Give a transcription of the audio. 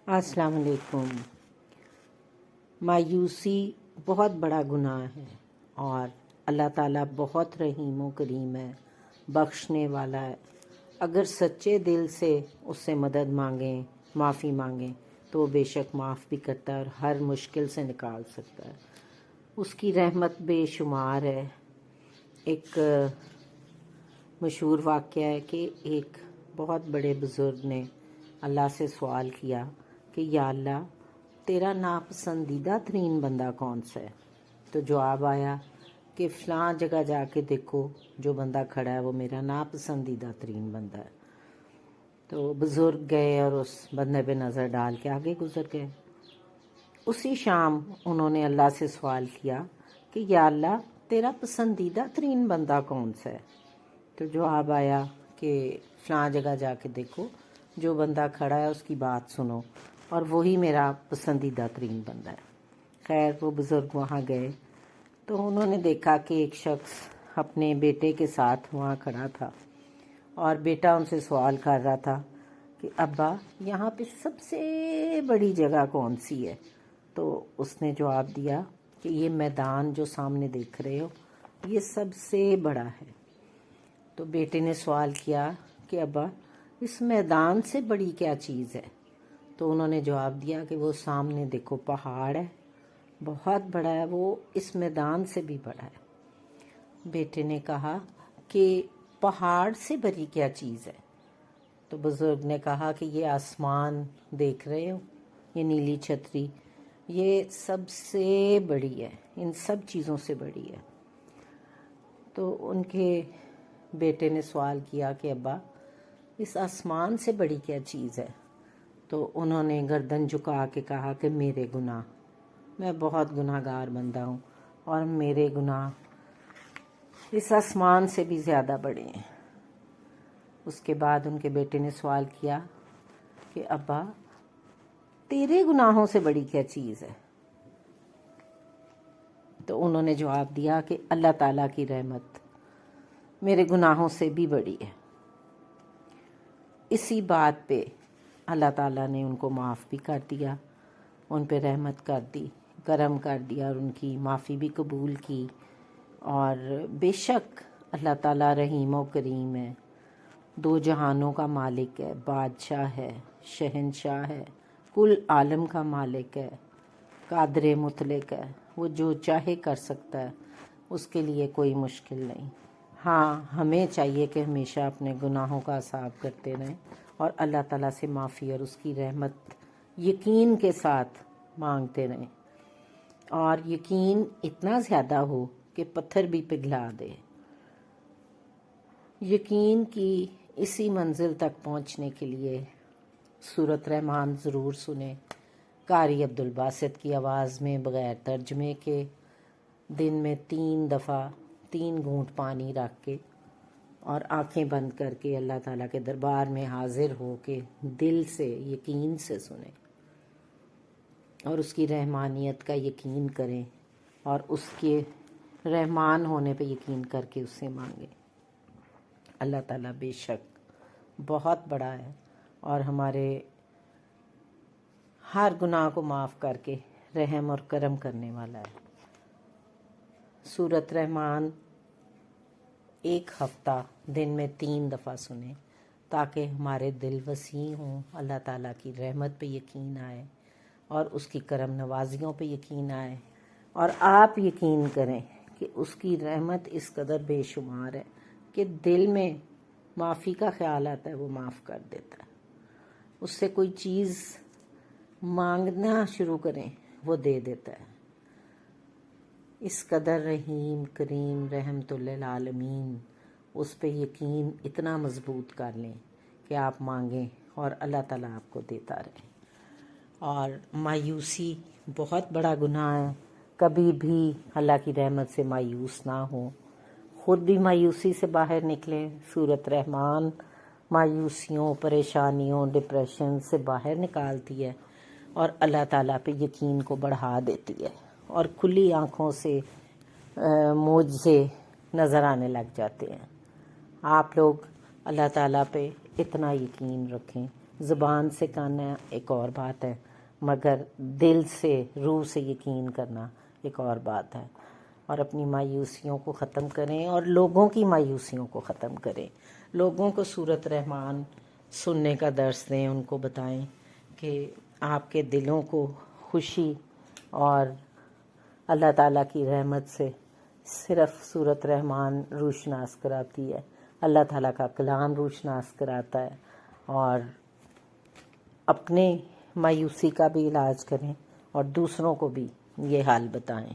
السلام علیکم۔ مایوسی بہت بڑا گناہ ہے اور اللہ تعالیٰ بہت رحیم و کریم ہے، بخشنے والا ہے۔ اگر سچے دل سے اس سے مدد مانگیں، معافی مانگیں تو وہ بے شک معاف بھی کرتا ہے اور ہر مشکل سے نکال سکتا ہے۔ اس کی رحمت بے شمار ہے۔ ایک مشہور واقعہ ہے کہ ایک بہت بڑے بزرگ نے اللہ سے سوال کیا کہ یا اللہ، تیرا ناپسندیدہ ترین بندہ کون سا ہے؟ تو جواب آیا کہ فلاں جگہ جا کے دیکھو، جو بندہ کھڑا ہے وہ میرا ناپسندیدہ ترین بندہ ہے۔ تو بزرگ گئے اور اس بندے پہ نظر ڈال کے آگے گزر گئے۔ اسی شام انہوں نے اللہ سے سوال کیا کہ یا اللہ، تیرا پسندیدہ ترین بندہ کون سا ہے؟ تو جواب آیا کہ فلاں جگہ جا کے دیکھو، جو بندہ کھڑا ہے اس کی بات سنو اور وہی میرا پسندیدہ ترین بندہ ہے۔ خیر وہ بزرگ وہاں گئے تو انہوں نے دیکھا کہ ایک شخص اپنے بیٹے کے ساتھ وہاں کھڑا تھا اور بیٹا ان سے سوال کر رہا تھا کہ ابا، یہاں پہ سب سے بڑی جگہ کون سی ہے؟ تو اس نے جواب دیا کہ یہ میدان جو سامنے دیکھ رہے ہو یہ سب سے بڑا ہے۔ تو بیٹے نے سوال کیا کہ ابا، اس میدان سے بڑی کیا چیز ہے؟ تو انہوں نے جواب دیا کہ وہ سامنے دیکھو پہاڑ ہے، بہت بڑا ہے، وہ اس میدان سے بھی بڑا ہے۔ بیٹے نے کہا کہ پہاڑ سے بڑی کیا چیز ہے؟ تو بزرگ نے کہا کہ یہ آسمان دیکھ رہے ہو، یہ نیلی چھتری، یہ سب سے بڑی ہے، ان سب چیزوں سے بڑی ہے۔ تو ان کے بیٹے نے سوال کیا کہ ابا، اس آسمان سے بڑی کیا چیز ہے؟ تو انہوں نے گردن جھکا کے کہا کہ میرے گناہ، میں بہت گناہ گار بندہ ہوں اور میرے گناہ اس آسمان سے بھی زیادہ بڑے ہیں۔ اس کے بعد ان کے بیٹے نے سوال کیا کہ ابا، تیرے گناہوں سے بڑی کیا چیز ہے؟ تو انہوں نے جواب دیا کہ اللہ تعالیٰ کی رحمت میرے گناہوں سے بھی بڑی ہے۔ اسی بات پہ اللہ تعالیٰ نے ان کو معاف بھی کر دیا، ان پہ رحمت کر دی، کرم کر دیا اور ان کی معافی بھی قبول کی۔ اور بے شک اللہ تعالیٰ رحیم و کریم ہے، دو جہانوں کا مالک ہے، بادشاہ ہے، شہنشاہ ہے، کل عالم کا مالک ہے، قادر مطلق ہے، وہ جو چاہے کر سکتا ہے، اس کے لیے کوئی مشکل نہیں۔ ہاں، ہمیں چاہیے کہ ہمیشہ اپنے گناہوں کا حساب کرتے رہیں اور اللہ تعالیٰ سے معافی اور اس کی رحمت یقین کے ساتھ مانگتے رہیں، اور یقین اتنا زیادہ ہو کہ پتھر بھی پگھلا دے۔ یقین کی اسی منزل تک پہنچنے کے لیے سورۃ رحمان ضرور سنیں، قاری عبدالباسط کی آواز میں بغیر ترجمے کے، دن میں 3 دفعہ 3 گھونٹ پانی رکھ کے اور آنکھیں بند کر کے اللہ تعالیٰ کے دربار میں حاضر ہو کے دل سے یقین سے سنیں اور اس کی رحمانیت کا یقین کریں اور اس کے رحمان ہونے پہ یقین کر کے اس سے مانگیں۔ اللہ تعالیٰ بے شک بہت بڑا ہے اور ہمارے ہر گناہ کو معاف کر کے رحم اور کرم کرنے والا ہے۔ سورۃ رحمان ایک ہفتہ دن میں 3 دفعہ سنیں تاکہ ہمارے دل وسیع ہوں، اللہ تعالیٰ کی رحمت پہ یقین آئے اور اس کی کرم نوازیوں پہ یقین آئے، اور آپ یقین کریں کہ اس کی رحمت اس قدر بے شمار ہے کہ دل میں معافی کا خیال آتا ہے وہ معاف کر دیتا ہے۔ اس سے کوئی چیز مانگنا شروع کریں وہ دے دیتا ہے۔ اس قدر رحیم کریم رحمت للعالمین، اس پہ یقین اتنا مضبوط کر لیں کہ آپ مانگیں اور اللہ تعالیٰ آپ کو دیتا رہے۔ اور مایوسی بہت بڑا گناہ ہے، کبھی بھی اللہ کی رحمت سے مایوس نہ ہو، خود بھی مایوسی سے باہر نکلیں۔ سورۃ رحمان مایوسیوں، پریشانیوں، ڈپریشن سے باہر نکالتی ہے اور اللہ تعالیٰ پہ یقین کو بڑھا دیتی ہے، اور کھلی آنکھوں سے معجزے نظر آنے لگ جاتے ہیں۔ آپ لوگ اللہ تعالیٰ پہ اتنا یقین رکھیں زبان سے کہنا ایک اور بات ہے، مگر دل سے، روح سے یقین کرنا ایک اور بات ہے۔ اور اپنی مایوسیوں کو ختم کریں اور لوگوں کی مایوسیوں کو ختم کریں۔ لوگوں کو سورۃ رحمان سننے کا درس دیں، ان کو بتائیں کہ آپ کے دلوں کو خوشی اور اللہ تعالیٰ کی رحمت سے صرف سورۃ رحمان روشناس کراتی ہے، اللہ تعالیٰ کا کلام روشناس کراتا ہے۔ اور اپنے مایوسی کا بھی علاج کریں اور دوسروں کو بھی یہ حال بتائیں۔